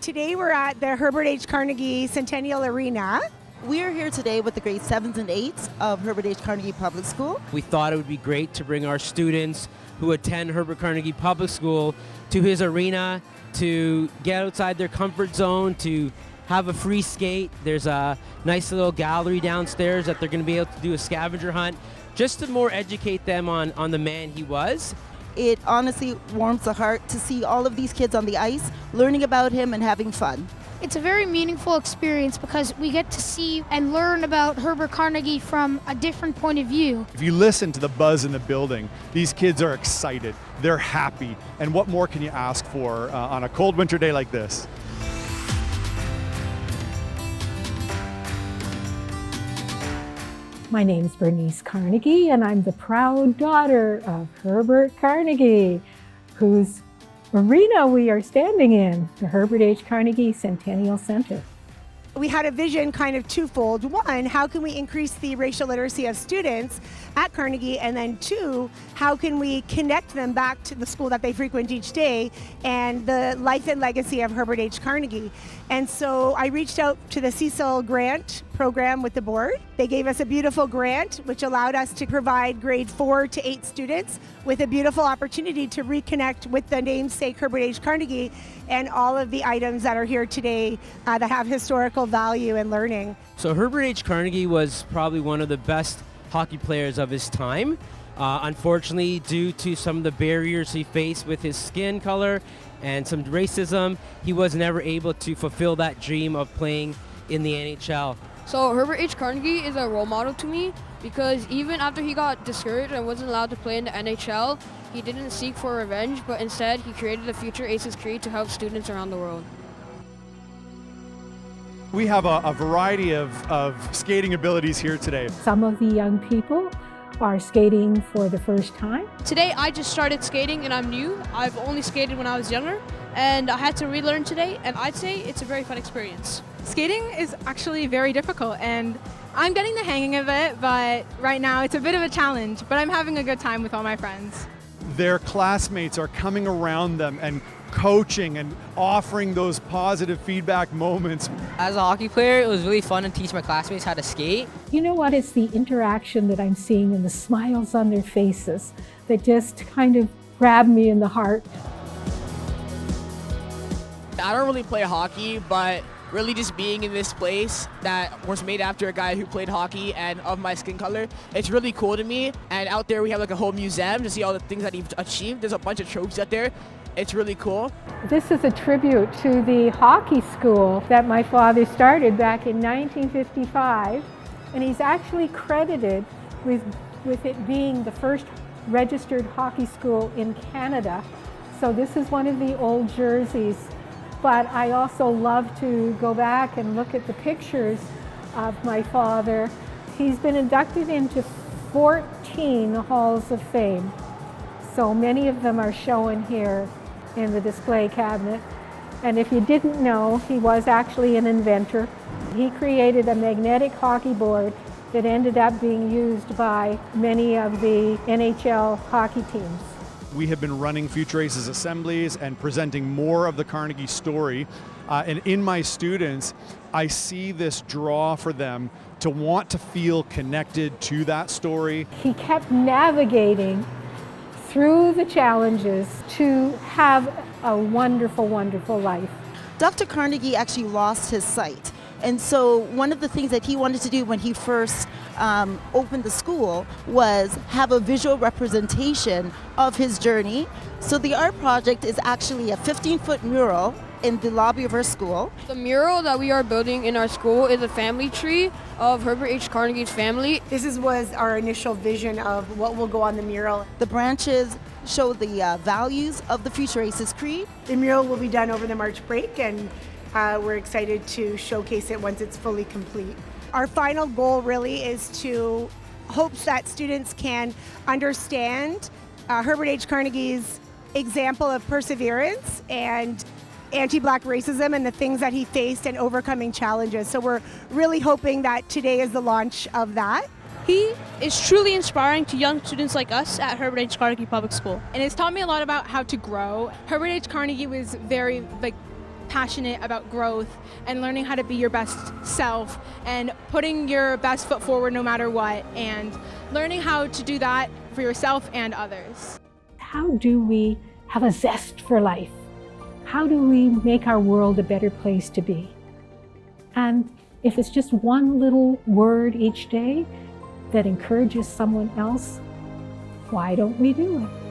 Today we're at the Herbert H. Carnegie Centennial Arena. We are here today with the grade 7s and 8s of Herbert H. Carnegie Public School. We thought it would be great to bring our students who attend Herbert Carnegie Public School to his arena to get outside their comfort zone, to have a free skate. There's a nice little gallery downstairs that they're going to be able to do a scavenger hunt, just to more educate them on the man he was. It honestly warms the heart to see all of these kids on the ice, learning about him and having fun. It's a very meaningful experience because we get to see and learn about Herbert Carnegie from a different point of view. If you listen to the buzz in the building, these kids are excited, they're happy, and what more can you ask for on a cold winter day like this? My name's Bernice Carnegie, and I'm the proud daughter of Herbert Carnegie, whose arena we are standing in, the Herbert H. Carnegie Centennial Center. We had a vision kind of twofold. One, how can we increase the racial literacy of students at Carnegie? And then two, how can we connect them back to the school that they frequent each day and the life and legacy of Herbert H. Carnegie? And so I reached out to the Cecil Grant program with the board. They gave us a beautiful grant, which allowed us to provide grade 4 to 8 students with a beautiful opportunity to reconnect with the namesake Herbert H. Carnegie and all of the items that are here today that have historical value and learning. So Herbert H. Carnegie was probably one of the best hockey players of his time. Unfortunately, due to some of the barriers he faced with his skin color and some racism, he was never able to fulfill that dream of playing in the NHL. So Herbert H. Carnegie is a role model to me because even after he got discouraged and wasn't allowed to play in the NHL, he didn't seek for revenge, but instead he created the Future Aces Creed to help students around the world. We have a variety of skating abilities here today. Some of the young people are skating for the first time. Today I just started skating and I'm new. I've only skated when I was younger and I had to relearn today, and I'd say it's a very fun experience. Skating is actually very difficult and I'm getting the hang of it, but right now it's a bit of a challenge, but I'm having a good time with all my friends. Their classmates are coming around them and coaching and offering those positive feedback moments. As a hockey player, it was really fun to teach my classmates how to skate. You know what? It's the interaction that I'm seeing and the smiles on their faces that just kind of grab me in the heart. I don't really play hockey, but really just being in this place that was made after a guy who played hockey and of my skin color, it's really cool to me. And out there we have like a whole museum to see all the things that he's achieved. There's a bunch of trophies out there. It's really cool. This is a tribute to the hockey school that my father started back in 1955, and he's actually credited with it being the first registered hockey school in Canada. So this is one of the old jerseys. But I also love to go back and look at the pictures of my father. He's been inducted into 14 halls of fame. So many of them are shown here in the display cabinet. And if you didn't know, he was actually an inventor. He created a magnetic hockey board that ended up being used by many of the NHL hockey teams. We have been running Future Aces assemblies and presenting more of the Carnegie story. And in my students, I see this draw for them to want to feel connected to that story. He kept navigating through the challenges to have a wonderful, wonderful life. Dr. Carnegie actually lost his sight. And so one of the things that he wanted to do when he first opened the school was have a visual representation of his journey. So the art project is actually a 15-foot mural in the lobby of our school. The mural that we are building in our school is a family tree of Herbert H. Carnegie's family. This was our initial vision of what will go on the mural. The branches show the values of the Future Aces Creed. The mural will be done over the March break, and we're excited to showcase it once it's fully complete. Our final goal really is to hopes that students can understand Herbert H. Carnegie's example of perseverance and anti-Black racism and the things that he faced and overcoming challenges. So we're really hoping that today is the launch of that. He is truly inspiring to young students like us at Herbert H. Carnegie Public School. And it's taught me a lot about how to grow. Herbert H. Carnegie was very passionate about growth and learning how to be your best self and putting your best foot forward no matter what, and learning how to do that for yourself and others. How do we have a zest for life? How do we make our world a better place to be? And if it's just one little word each day that encourages someone else, why don't we do it?